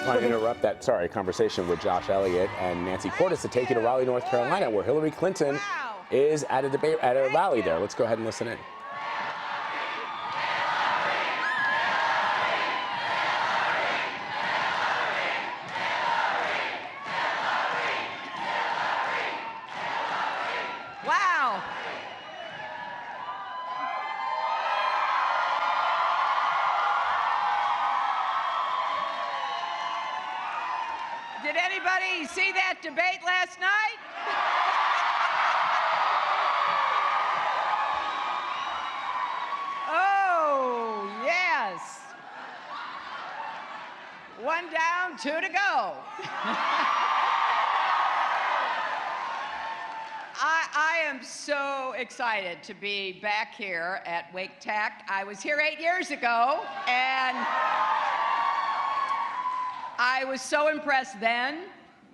I want to interrupt that, conversation with Josh Elliott and Nancy Cordes to take you to Raleigh, North Carolina, where Hillary Clinton is at a debate, at a rally there. Let's go ahead and listen in. Wow. Did anybody see that debate last night? Oh, yes. One down, two to go. I am so excited to be back here at Wake Tech. I was here 8 years ago, and I was so impressed then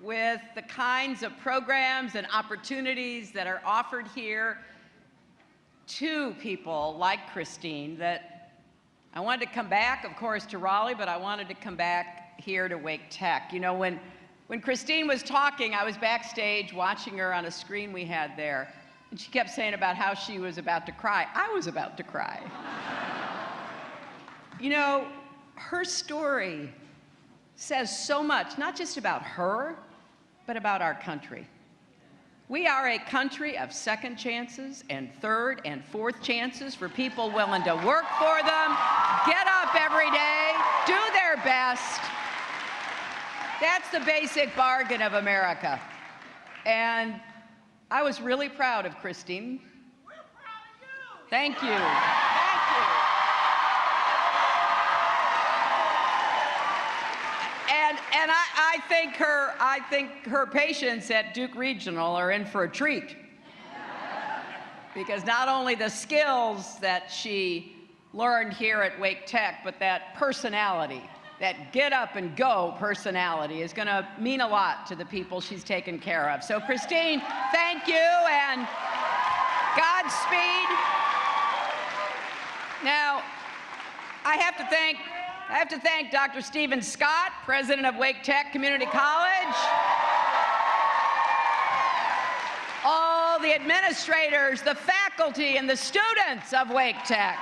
with the kinds of programs and opportunities that are offered here to people like Christine that I wanted to come back, of course, to Raleigh, but I wanted to come back here to Wake Tech. You know, when Christine was talking, I was backstage watching her on a screen we had there, and she kept saying about how she was about to cry. I was about to cry. You know, her story says so much, not just about her, but about our country. We are a country of second chances and third and fourth chances for people willing to work for them, get up every day, do their best. That's the basic bargain of America. And I was really proud of Christine. We're proud of you. Thank you. Thank you. And I think her patients at Duke Regional are in for a treat. Because not only the skills that she learned here at Wake Tech, but that personality, that get up and go personality is gonna mean a lot to the people she's taken care of. So Christine, thank you and Godspeed. Now, I have to thank Dr. Stephen Scott, president of Wake Tech Community College, all the administrators, the faculty, and the students of Wake Tech.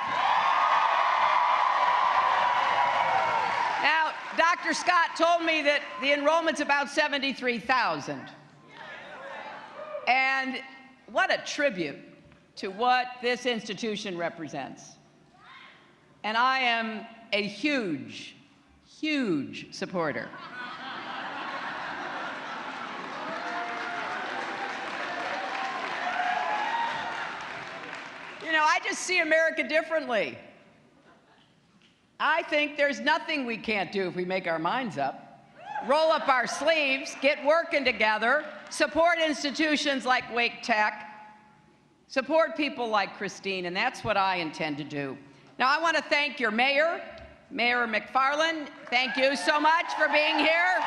Now, Dr. Scott told me that the enrollment's about 73,000. And what a tribute to what this institution represents. And I am a huge, huge supporter. You know, I just see America differently. I think there's nothing we can't do if we make our minds up. Roll up our sleeves, get working together, support institutions like Wake Tech, support people like Christine, and that's what I intend to do. Now, I want to thank your mayor, Mayor McFarland. Thank you so much for being here.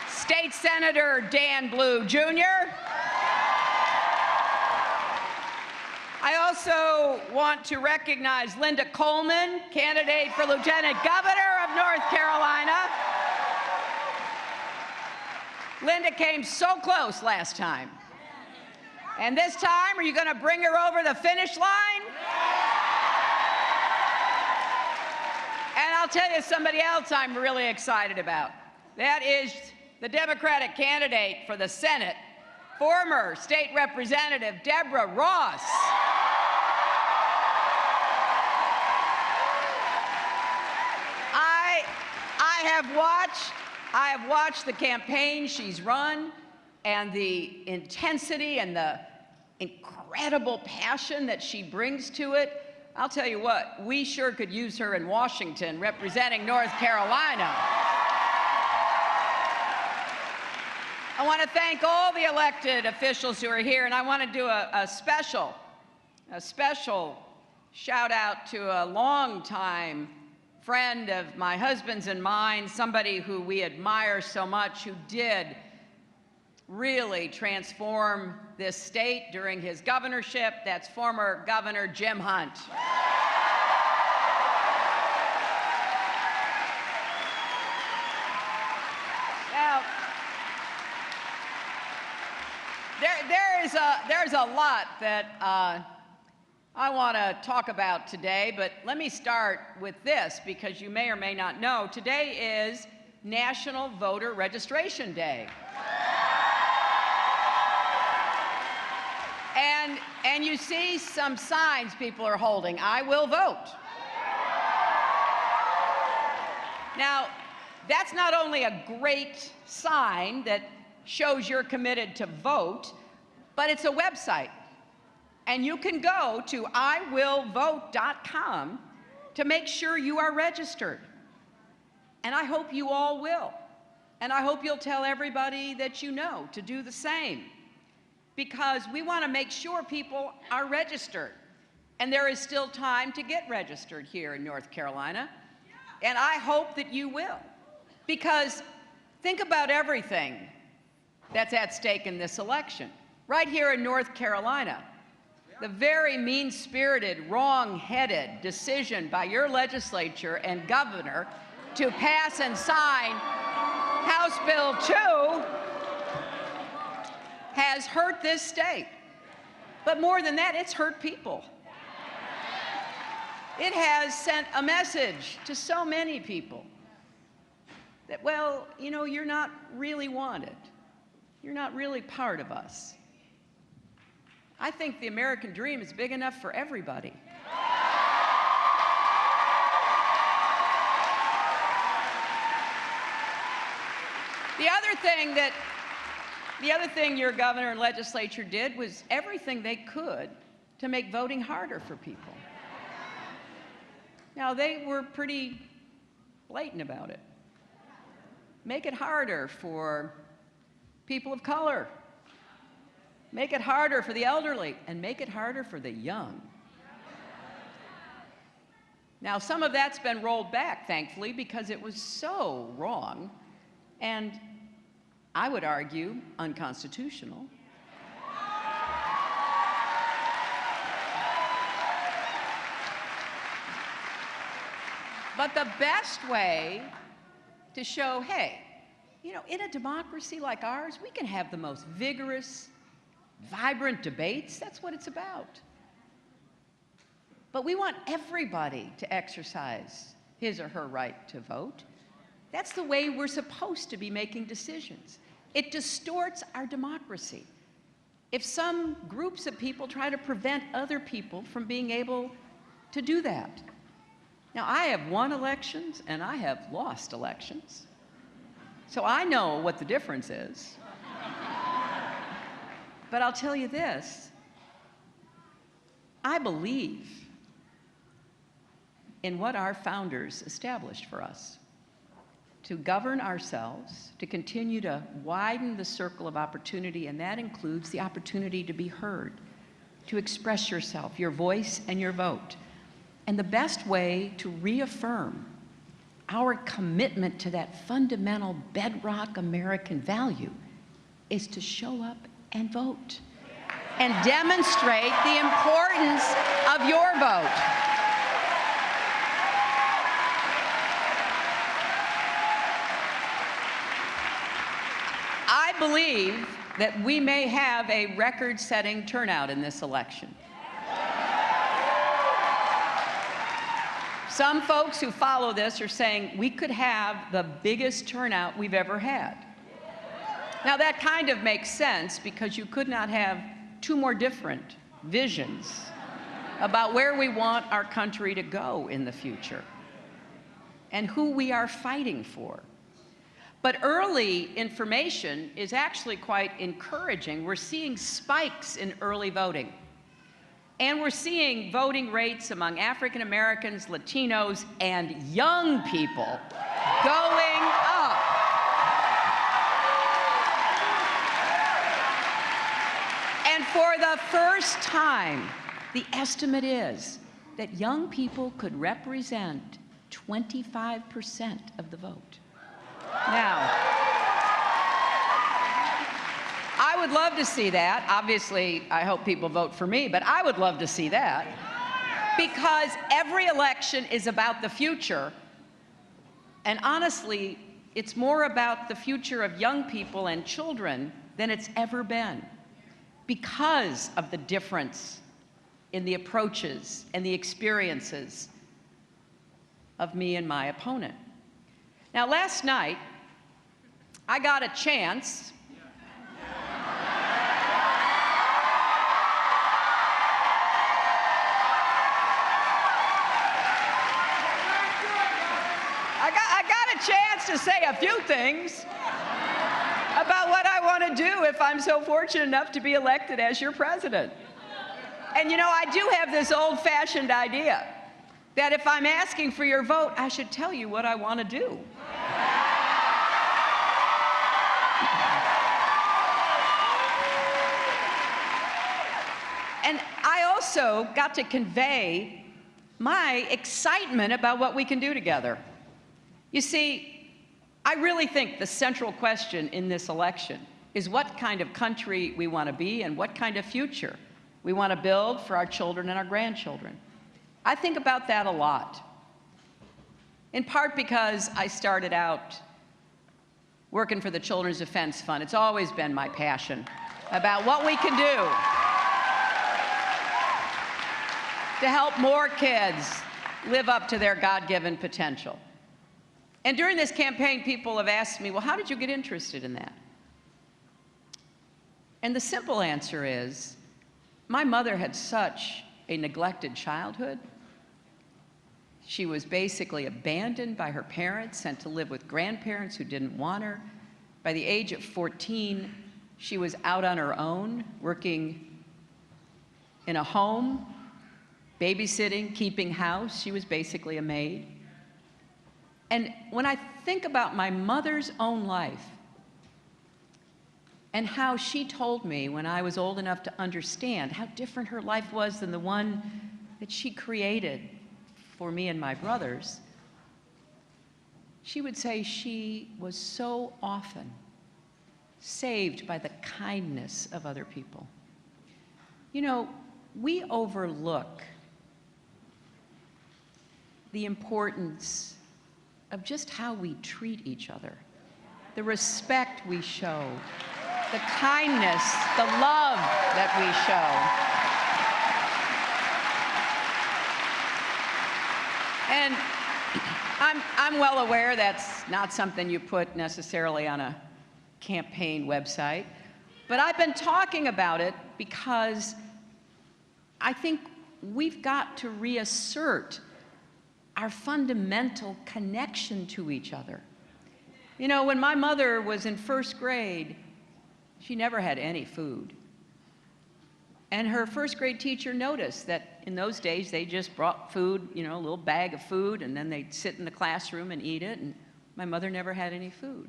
State Senator Dan Blue, Jr. I also want to recognize Linda Coleman, candidate for Lieutenant Governor of North Carolina. Linda came so close last time. And this time, are you going to bring her over the finish line? And I'll tell you somebody else I'm really excited about. That is the Democratic candidate for the Senate, former State Representative Deborah Ross. I have watched the campaign she's run and the intensity and the incredible passion that she brings to it. I'll tell you what, we sure could use her in Washington representing North Carolina. I want to thank all the elected officials who are here, and I want to do a special shout out to a longtime friend of my husband's and mine, somebody who we admire so much, who did really transform this state during his governorship. That's former Governor Jim Hunt. there's a lot that I want to talk about today, but let me start with this because you may or may not know, today is National Voter Registration Day. And you see some signs people are holding. I will vote. Now, that's not only a great sign that shows you're committed to vote, but it's a website. And you can go to iwillvote.com to make sure you are registered. And I hope you all will. And I hope you'll tell everybody that you know to do the same. Because we want to make sure people are registered. And there is still time to get registered here in North Carolina. And I hope that you will. Because think about everything that's at stake in this election. Right here in North Carolina, the very mean-spirited, wrong-headed decision by your legislature and governor to pass and sign House Bill 2 has hurt this state. But more than that, it's hurt people. It has sent a message to so many people that, well, you know, you're not really wanted. You're not really part of us. I think the American dream is big enough for everybody. The other thing your governor and legislature did was everything they could to make voting harder for people. Now, they were pretty blatant about it. Make it harder for people of color. Make it harder for the elderly, and make it harder for the young. Now, some of that's been rolled back, thankfully, because it was so wrong, and I would argue unconstitutional. But the best way to show, hey, you know, in a democracy like ours, we can have the most vigorous, vibrant debates. That's what it's about. But we want everybody to exercise his or her right to vote. That's the way we're supposed to be making decisions. It distorts our democracy. If some groups of people try to prevent other people from being able to do that. Now, I have won elections and I have lost elections. So I know what the difference is. But I'll tell you this, I believe in what our founders established for us, to govern ourselves, to continue to widen the circle of opportunity, and that includes the opportunity to be heard, to express yourself, your voice and your vote. And the best way to reaffirm our commitment to that fundamental bedrock American value is to show up and vote and demonstrate the importance of your vote. I believe that we may have a record-setting turnout in this election. Some folks who follow this are saying we could have the biggest turnout we've ever had. Now, that kind of makes sense because you could not have two more different visions about where we want our country to go in the future and who we are fighting for. But early information is actually quite encouraging. We're seeing spikes in early voting. And we're seeing voting rates among African Americans, Latinos, and young people going up. And for the first time, the estimate is that young people could represent 25% of the vote. Now, I would love to see that. Obviously, I hope people vote for me, but I would love to see that. Because every election is about the future. And honestly, it's more about the future of young people and children than it's ever been. because of the difference in the approaches and the experiences of me and my opponent. Now, last night, I got a chance to say a few things about what I want to do if I'm so fortunate enough to be elected as your president. And you know, I do have this old-fashioned idea that if I'm asking for your vote, I should tell you what I want to do. And I also got to convey my excitement about what we can do together. You see, I really think the central question in this election is what kind of country we want to be and what kind of future we want to build for our children and our grandchildren. I think about that a lot, in part because I started out working for the Children's Defense Fund. It's always been my passion about what we can do to help more kids live up to their God-given potential. And during this campaign, people have asked me, well, how did you get interested in that? And the simple answer is, my mother had such a neglected childhood. She was basically abandoned by her parents, sent to live with grandparents who didn't want her. By the age of 14, she was out on her own, working in a home, babysitting, keeping house. She was basically a maid. And when I think about my mother's own life and how she told me when I was old enough to understand how different her life was than the one that she created for me and my brothers, she would say she was so often saved by the kindness of other people. You know, we overlook the importance of just how we treat each other, the respect we show, the kindness, the love that we show. And I'm well aware that's not something you put necessarily on a campaign website, but I've been talking about it because I think we've got to reassert our fundamental connection to each other. You know, when my mother was in first grade, she never had any food. And her first grade teacher noticed that in those days they just brought food, you know, a little bag of food, and then they'd sit in the classroom and eat it, and my mother never had any food.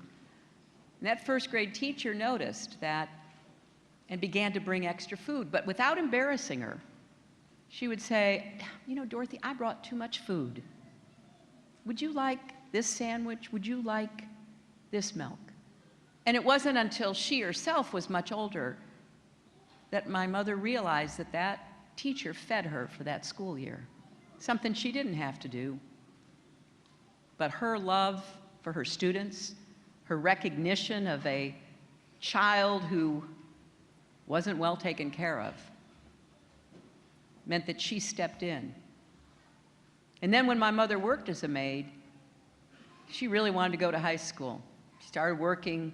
And that first grade teacher noticed that and began to bring extra food, but without embarrassing her, she would say, you know, Dorothy, I brought too much food. Would you like this sandwich? Would you like this milk? And it wasn't until she herself was much older that my mother realized that that teacher fed her for that school year, something she didn't have to do. But her love for her students, her recognition of a child who wasn't well taken care of, meant that she stepped in. And then when my mother worked as a maid, she really wanted to go to high school. She started working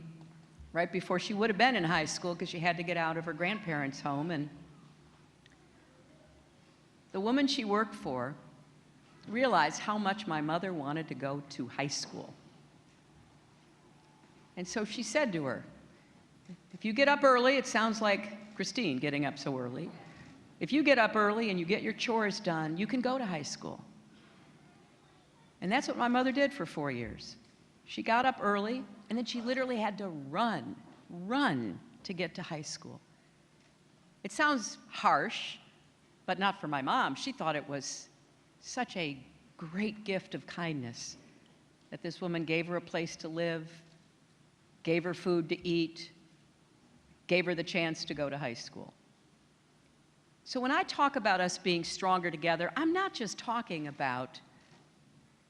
right before she would have been in high school because she had to get out of her grandparents' home. And the woman she worked for realized how much my mother wanted to go to high school. And so she said to her, if you get up early, it sounds like Christine getting up so early. If you get up early and you get your chores done, you can go to high school. And that's what my mother did for 4 years. She got up early, and then she literally had to run to get to high school. It sounds harsh, but not for my mom. She thought it was such a great gift of kindness that this woman gave her a place to live, gave her food to eat, gave her the chance to go to high school. So when I talk about us being stronger together, I'm not just talking about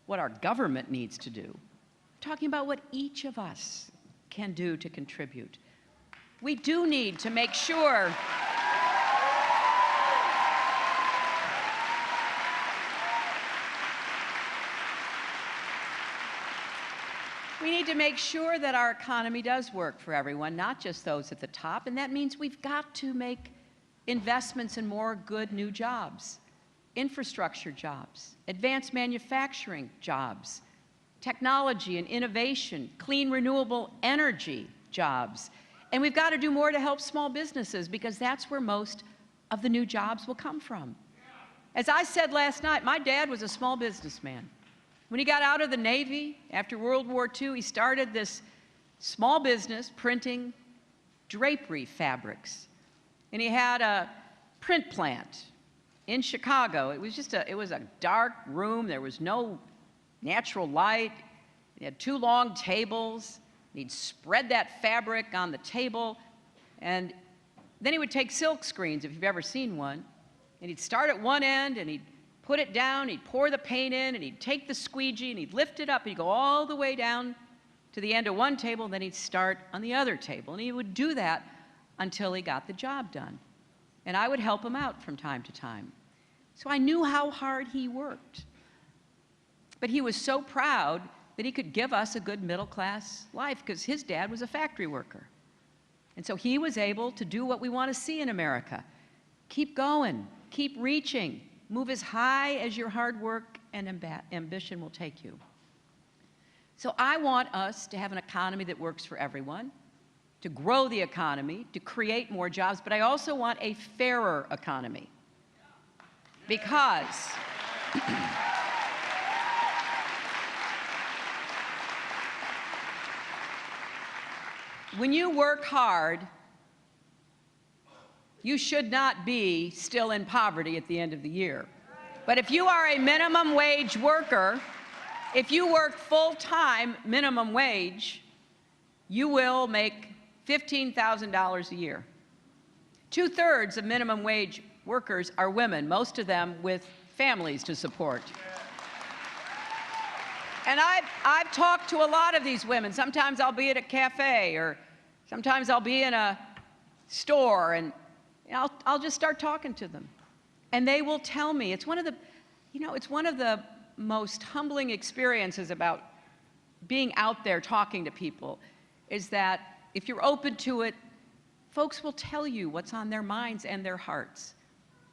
what our government needs to do. I'm talking about what each of us can do to contribute. We do need to make sure We need to make sure that our economy does work for everyone, not just those at the top, and that means we've got to make investments in more good new jobs, infrastructure jobs, advanced manufacturing jobs, technology and innovation, clean renewable energy jobs. And we've got to do more to help small businesses because that's where most of the new jobs will come from. As I said last night, my dad was a small businessman. When he got out of the Navy after World War II, he started this small business printing drapery fabrics. And he had a print plant in Chicago. It was a dark room. There was no natural light. He had 2 long tables. He'd spread that fabric on the table. And then he would take silk screens, if you've ever seen one, and he'd start at one end and he'd put it down, he'd pour the paint in, and he'd take the squeegee and he'd lift it up, and he'd go all the way down to the end of one table, and then he'd start on the other table. And he would do that until he got the job done. And I would help him out from time to time. So I knew how hard he worked. But he was so proud that he could give us a good middle-class life because his dad was a factory worker. And so he was able to do what we want to see in America. Keep going, keep reaching, move as high as your hard work and ambition will take you. So I want us to have an economy that works for everyone, to grow the economy, to create more jobs, but I also want a fairer economy. Because when you work hard, you should not be still in poverty at the end of the year. But if you are a minimum wage worker, if you work full-time minimum wage, you will make $15,000 a year. 2/3 of minimum wage workers are women, most of them with families to support. And I've talked to a lot of these women. Sometimes I'll be at a cafe, or sometimes I'll be in a store, and I'll just start talking to them. And they will tell me, it's one of the most humbling experiences about being out there talking to people, is that if you're open to it, folks will tell you what's on their minds and their hearts.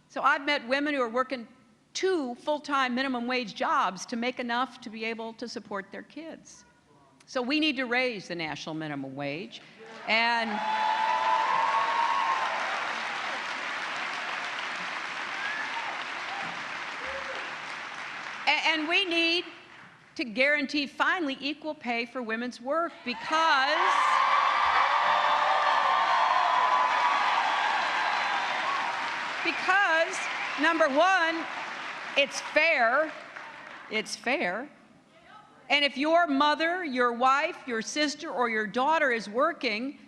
So I've met women who are working 2 full-time minimum wage jobs to make enough to be able to support their kids. So we need to raise the national minimum wage. And we need to guarantee finally equal pay for women's work because number one, it's fair. It's fair. And if your mother, your wife, your sister, or your daughter is working,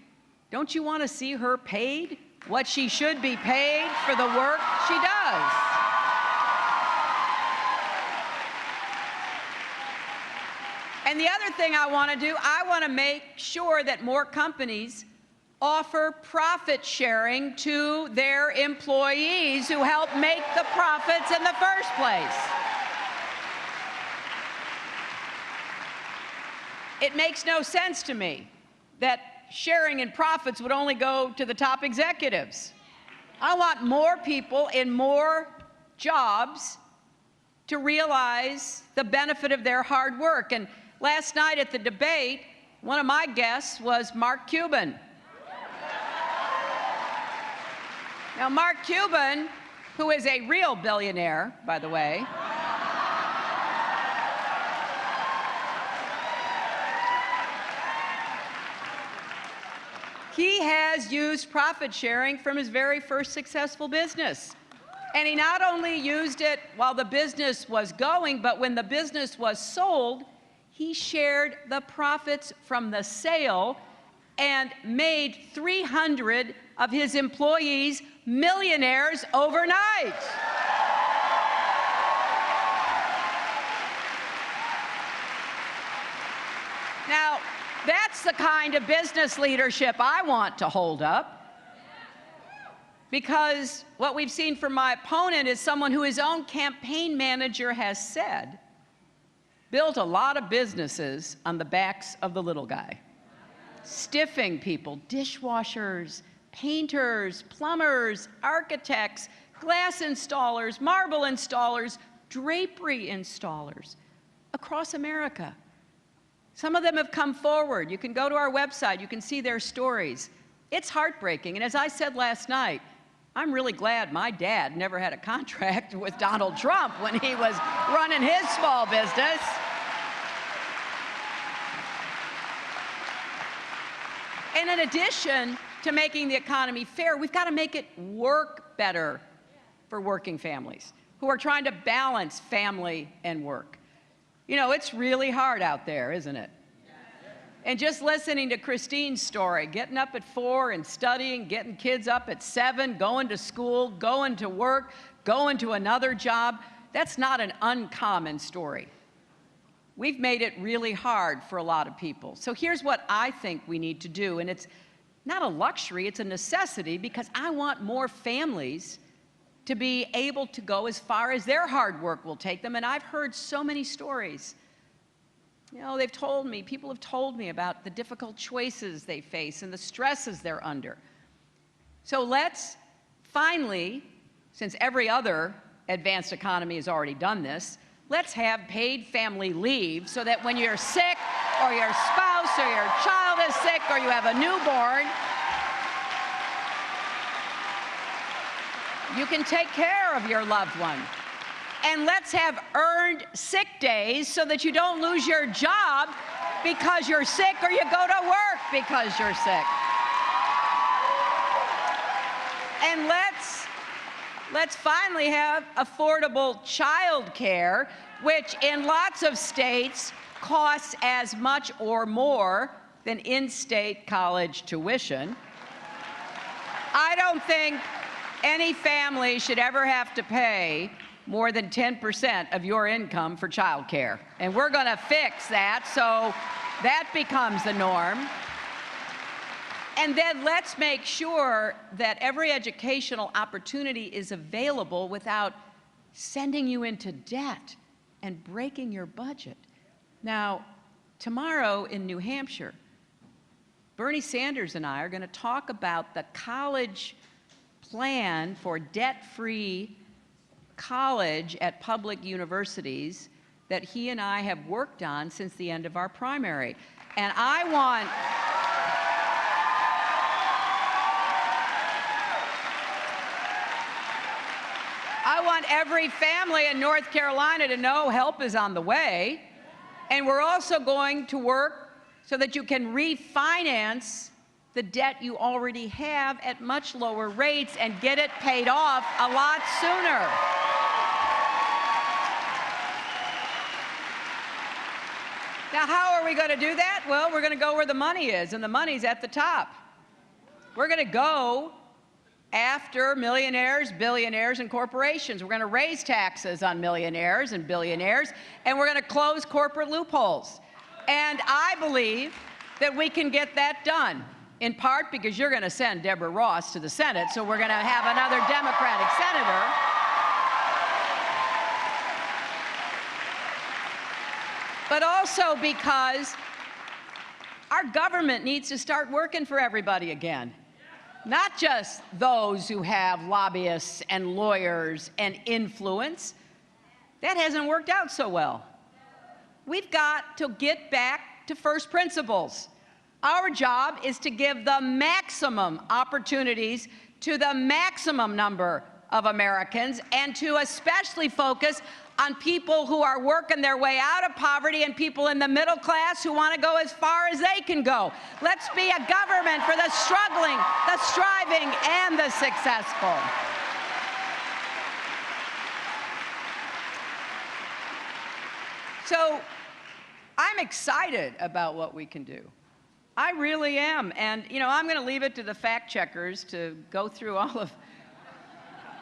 don't you want to see her paid what she should be paid for the work she does? And the other thing I want to do, I want to make sure that more companies offer profit sharing to their employees who help make the profits in the first place. It makes no sense to me that sharing in profits would only go to the top executives. I want more people in more jobs to realize the benefit of their hard work. And last night at the debate, one of my guests was Mark Cuban. Now, Mark Cuban, who is a real billionaire, by the way, he has used profit sharing from his very first successful business. And he not only used it while the business was going, but when the business was sold, he shared the profits from the sale and made 300 of his employees millionaires overnight. Now, that's the kind of business leadership I want to hold up. Because what we've seen from my opponent is someone who his own campaign manager has said built a lot of businesses on the backs of the little guy. Stiffing people, dishwashers, painters, plumbers, architects, glass installers, marble installers, drapery installers across America. Some of them have come forward. You can go to our website, you can see their stories. It's heartbreaking, and as I said last night, I'm really glad my dad never had a contract with Donald Trump when he was running his small business. And in addition to making the economy fair, we've got to make it work better for working families who are trying to balance family and work. You know, it's really hard out there, isn't it? And just listening to Christine's story, getting up at 4 and studying, getting kids up at 7, going to school, going to work, going to another job, that's not an uncommon story. We've made it really hard for a lot of people. So here's what I think we need to do, and it's not a luxury, it's a necessity, because I want more families to be able to go as far as their hard work will take them. And I've heard so many stories. You know, people have told me about the difficult choices they face and the stresses they're under. So let's finally, since every other advanced economy has already done this, let's have paid family leave so that when you're sick or your spouse or your child is sick or you have a newborn, you can take care of your loved one. And let's have earned sick days so that you don't lose your job because you're sick or you go to work because you're sick. And let's finally have affordable child care, which in lots of states costs as much or more than in-state college tuition. I don't think any family should ever have to pay more than 10% of your income for child care. And we're going to fix that so that becomes the norm. And then let's make sure that every educational opportunity is available without sending you into debt and breaking your budget. Now, tomorrow in New Hampshire, Bernie Sanders and I are going to talk about the college plan for debt-free college at public universities that he and I have worked on since the end of our primary. And I want every family in North Carolina to know help is on the way. And we're also going to work so that you can refinance the debt you already have at much lower rates and get it paid off a lot sooner. Now, how are we going to do that? Well, we're going to go where the money is, and the money's at the top. We're going to go after millionaires, billionaires, and corporations. We're going to raise taxes on millionaires and billionaires, and we're going to close corporate loopholes. And I believe that we can get that done, in part because you're going to send Deborah Ross to the Senate, so we're going to have another Democratic senator. But also because our government needs to start working for everybody again. Not just those who have lobbyists and lawyers and influence. That hasn't worked out so well. We've got to get back to first principles. Our job is to give the maximum opportunities to the maximum number of Americans and to especially focus on people who are working their way out of poverty and people in the middle class who want to go as far as they can go. Let's be a government for the struggling, the striving, and the successful. So I'm excited about what we can do. I really am. And, you know, I'm going to leave it to the fact checkers to go through all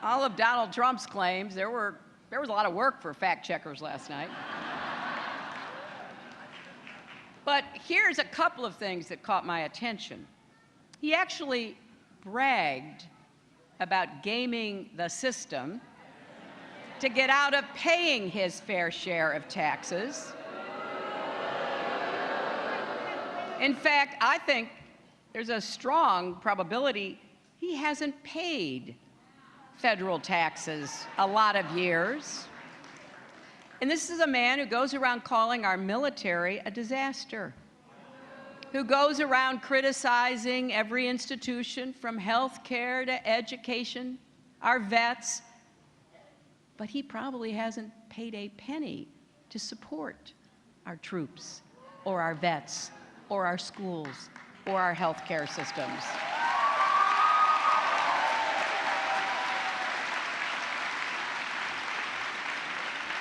of Donald Trump's claims. There was a lot of work for fact checkers last night. But here's a couple of things that caught my attention. He actually bragged about gaming the system to get out of paying his fair share of taxes. In fact, I think there's a strong probability he hasn't paid federal taxes a lot of years. And this is a man who goes around calling our military a disaster, who goes around criticizing every institution from health care to education, our vets, but he probably hasn't paid a penny to support our troops or our vets or our schools or our health care systems.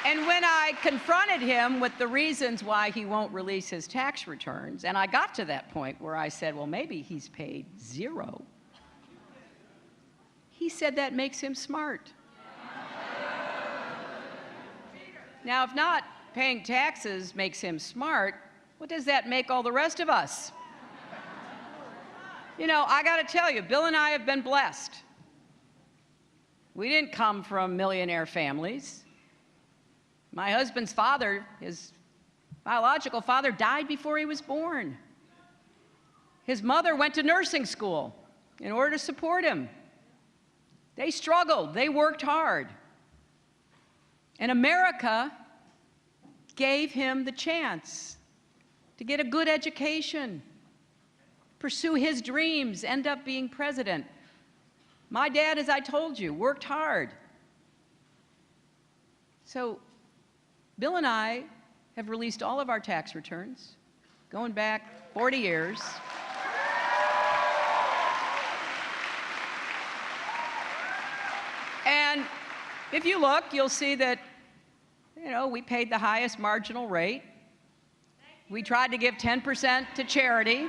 And when I confronted him with the reasons why he won't release his tax returns, and I got to that point where I said, well, maybe he's paid zero, he said that makes him smart. Now, if not paying taxes makes him smart, what does that make all the rest of us? You know, I got to tell you, Bill and I have been blessed. We didn't come from millionaire families. My husband's father, his biological father, died before he was born. His mother went to nursing school in order to support him. They struggled, they worked hard. And America gave him the chance to get a good education, pursue his dreams, end up being president. My dad, as I told you, worked hard. So Bill and I have released all of our tax returns, going back 40 years. And if you look, you'll see that, you know, we paid the highest marginal rate. We tried to give 10% to charity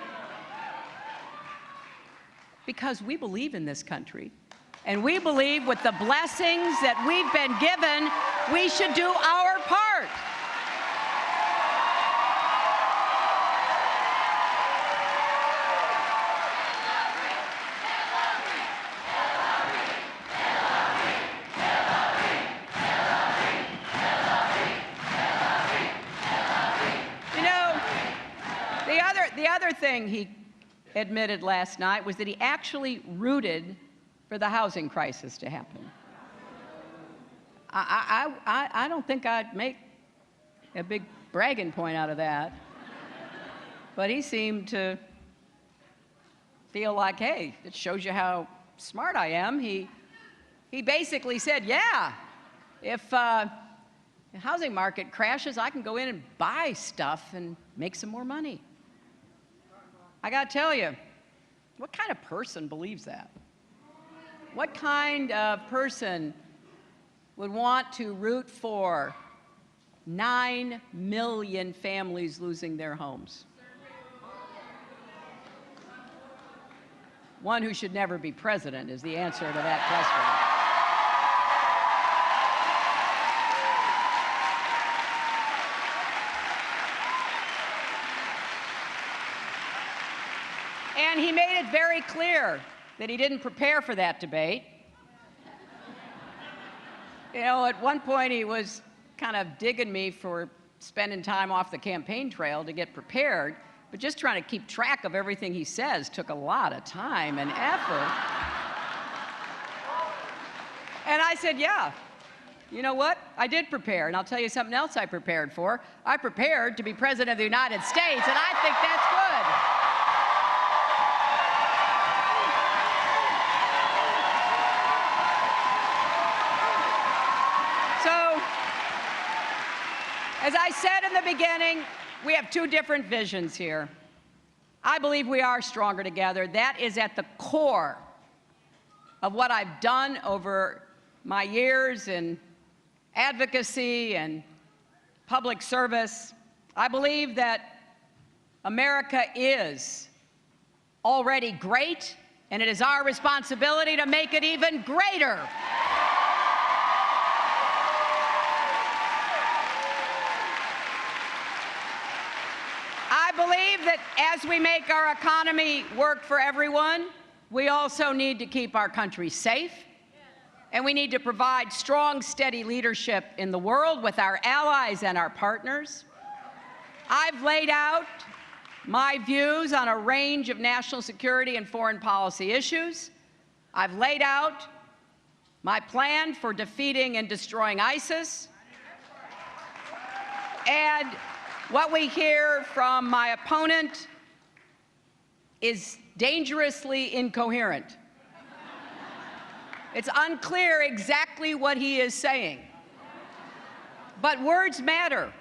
because we believe in this country. And we believe with the blessings that we've been given, we should do our part. You know, the other thing he admitted last night was that he actually rooted for the housing crisis to happen. I don't think I'd make a big bragging point out of that, but he seemed to feel like, hey, it shows you how smart I am. He basically said, yeah, if the housing market crashes, I can go in and buy stuff and make some more money. I gotta tell you, what kind of person believes that? What kind of person would want to root for 9 million families losing their homes? One who should never be president is the answer to that question. And he made it very clear that he didn't prepare for that debate. You know, at one point he was kind of digging me for spending time off the campaign trail to get prepared, but just trying to keep track of everything he says took a lot of time and effort. And I said, yeah, you know what? I did prepare, and I'll tell you something else I prepared for. I prepared to be president of the United States, and I think that's good. As I said in the beginning, we have two different visions here. I believe we are stronger together. That is at the core of what I've done over my years in advocacy and public service. I believe that America is already great, and it is our responsibility to make it even greater. I believe that as we make our economy work for everyone, we also need to keep our country safe, and we need to provide strong, steady leadership in the world with our allies and our partners. I've laid out my views on a range of national security and foreign policy issues. I've laid out my plan for defeating and destroying ISIS. And what we hear from my opponent is dangerously incoherent. It's unclear exactly what he is saying. But words matter.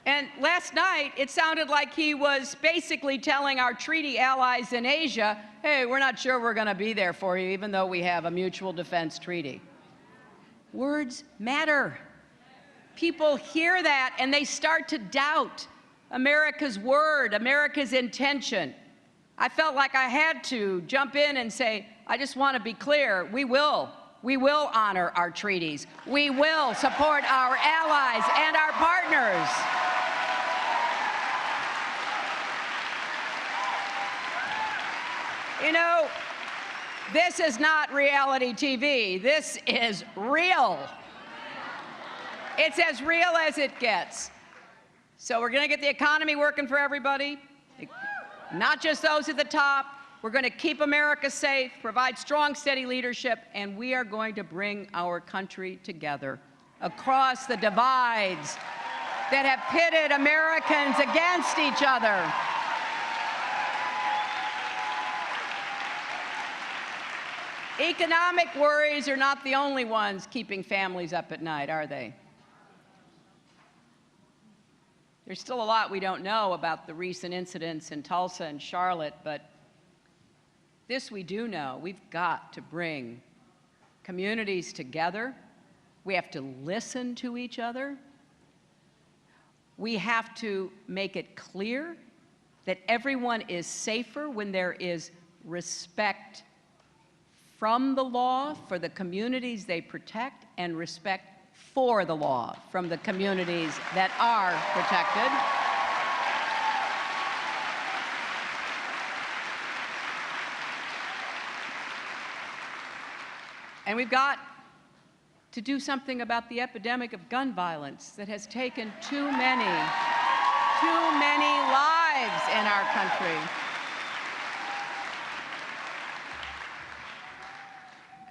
And last night, it sounded like he was basically telling our treaty allies in Asia, hey, we're not sure we're going to be there for you, even though we have a mutual defense treaty. Words matter. People hear that and they start to doubt America's word, America's intention. I felt like I had to jump in and say, I just want to be clear, we will honor our treaties. We will support our allies and our partners. You know, this is not reality TV. This is real. It's as real as it gets. So we're going to get the economy working for everybody, not just those at the top. We're going to keep America safe, provide strong, steady leadership, and we are going to bring our country together across the divides that have pitted Americans against each other. Economic worries are not the only ones keeping families up at night, are they? There's still a lot we don't know about the recent incidents in Tulsa and Charlotte, but this we do know. We've got to bring communities together. We have to listen to each other. We have to make it clear that everyone is safer when there is respect from the law for the communities they protect and respect for the law from the communities that are protected. And we've got to do something about the epidemic of gun violence that has taken too many lives in our country.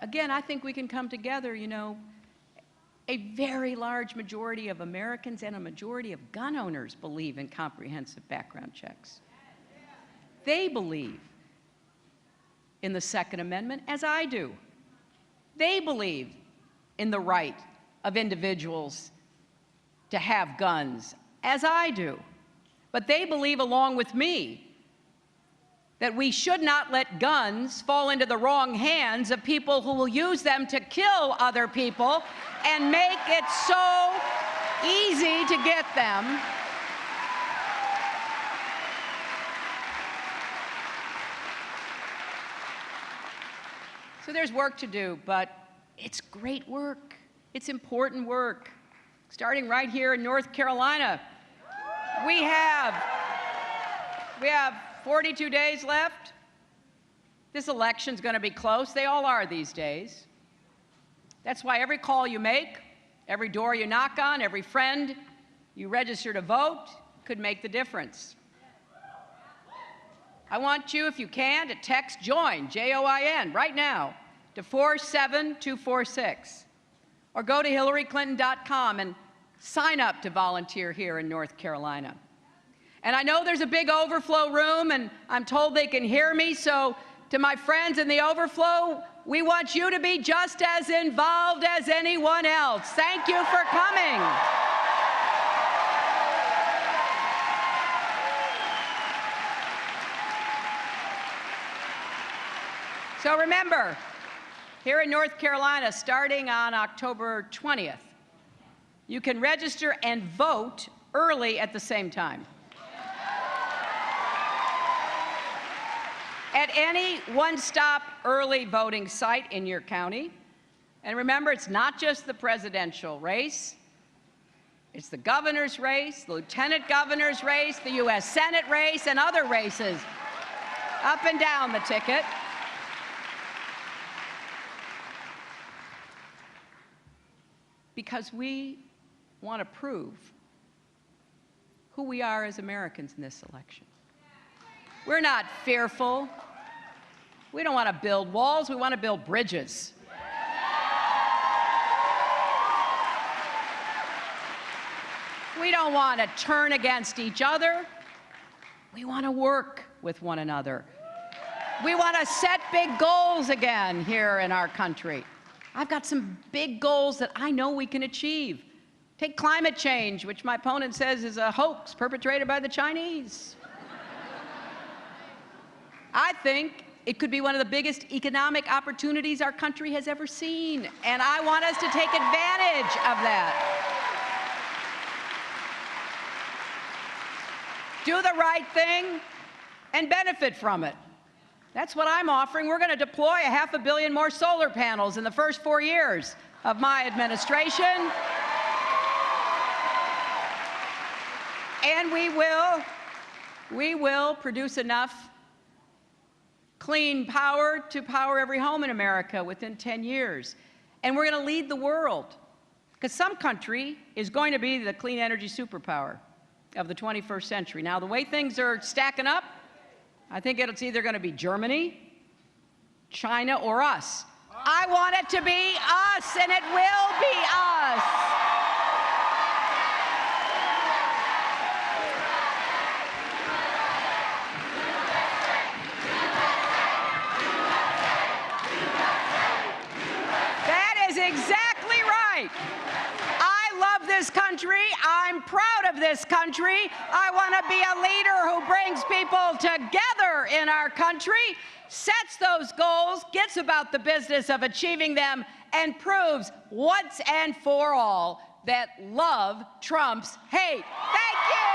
Again, I think we can come together, you know. A very large majority of Americans and a majority of gun owners believe in comprehensive background checks. They believe in the Second Amendment, as I do. They believe in the right of individuals to have guns, as I do. But they believe, along with me, that we should not let guns fall into the wrong hands of people who will use them to kill other people and make it so easy to get them. So there's work to do, but it's great work. It's important work. Starting right here in North Carolina, we have 42 days left. This election's going to be close. They all are these days. That's why every call you make, every door you knock on, every friend you register to vote could make the difference. I want you, if you can, to text JOIN, J-O-I-N, right now to 47246. Or go to HillaryClinton.com and sign up to volunteer here in North Carolina. And I know there's a big overflow room, and I'm told they can hear me, so to my friends in the overflow, we want you to be just as involved as anyone else. Thank you for coming. So remember, here in North Carolina, starting on October 20th, you can register and vote early at the same time. At any one-stop early voting site in your county. And remember, it's not just the presidential race. It's the governor's race, the lieutenant governor's race, the U.S. Senate race, and other races up and down the ticket. Because we want to prove who we are as Americans in this election. We're not fearful. We don't want to build walls. We want to build bridges. We don't want to turn against each other. We want to work with one another. We want to set big goals again here in our country. I've got some big goals that I know we can achieve. Take climate change, which my opponent says is a hoax perpetrated by the Chinese. I think it could be one of the biggest economic opportunities our country has ever seen, and I want us to take advantage of that. Do the right thing and benefit from it. That's what I'm offering. We're going to deploy 500 million more solar panels in the first 4 years of my administration. And we will produce enough clean power to power every home in America within 10 years. And we're going to lead the world, because some country is going to be the clean energy superpower of the 21st century. Now, the way things are stacking up, I think it's either going to be Germany, China, or us. I want it to be us, and it will be us. That is exactly right. I love this country. I'm proud of this country. I want to be a leader who brings people together in our country, sets those goals, gets about the business of achieving them, and proves once and for all that love trumps hate. Thank you.